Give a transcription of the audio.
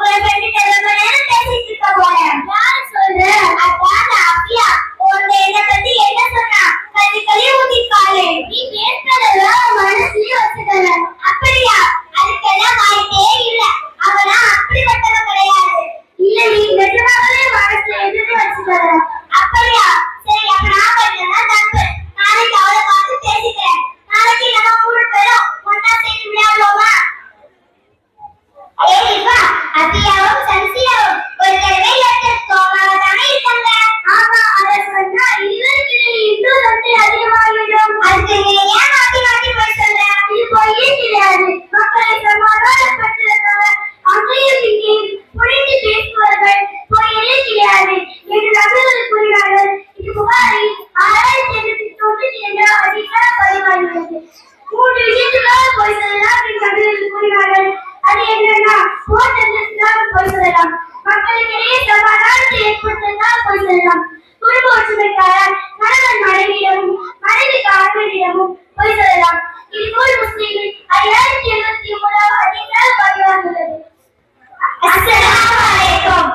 ஒரு ஃப்ரெண்ட் கிட்ட ரொம்ப நேரம் பேசிட்டு இருக்க போல. யார் சொல்லு? அதான் அப்பியா. உன்னை என்ன பத்தி என்ன சொன்னா? கள்ளி ஊத்திக்காலே. நீ பேசுறதெல்லாம் மனசுலயே வச்சுக்கல. அப்படியா? அதுக்கெல்லாம் வாய்ப்பே இல்ல. அவனா அப்படிப்பட்டவன் கிடையாது. இல்ல நீ நிஜமாவே மனசுல எதுவுமே வச்சுக்கல. அப்படியா? சரி அப்ப நான் பண்ணா தப்பு. நாளைக்கு அவளை பார்த்து பேசிக்கிறேன். நாளைக்கு நம்ம 3 பேரும் ஒண்ணா சேர்ந்து விளையாடுவோமா? ஏய்வா, அபியாவும் சன்சியாவும் ஒரு தடவை லெட்டர் கோமாவா தானே இருக்காங்க. ஆமா, அத சொன்னா இவருக்கு இன்னும் லெட்டர் அதிகமாகிடும். அதுக்கு நீ ஏன் மாத்தி மாத்தி போய் சொல்ற? இது போயே கிடையாது. மக்களை சமாதானப்படுத்துறவங்க அங்கேயும் இங்கேயும் புரிந்து பேசுவார்கள். போயே கிடையாது என்று நபர்கள் கூறினார்கள். இது புகாரி 1892 அதிகாரம் பதிவாகிறது. 3 விஷயத்துக்காக போய் சொல்லலாம் என்று நபர்கள் கூறினார்கள். அது என்னன்னா, போட்டதுக்காக போய் சொல்லலாம், மக்களுக்கிடையே சமாதானத்தை ஏற்படுத்துவதற்காக போய் சொல்லலாம், குடும்ப ஒற்றுமைக்காக கணவன் மனைவியிடமும் மனைவி கணவனிடமும் போய் சொல்லலாம். இதுபோல் முஸ்லிமில் 5073 அதிகாரம் பதிவாகிறது. அஸ்ஸலாமு அலைக்கும்.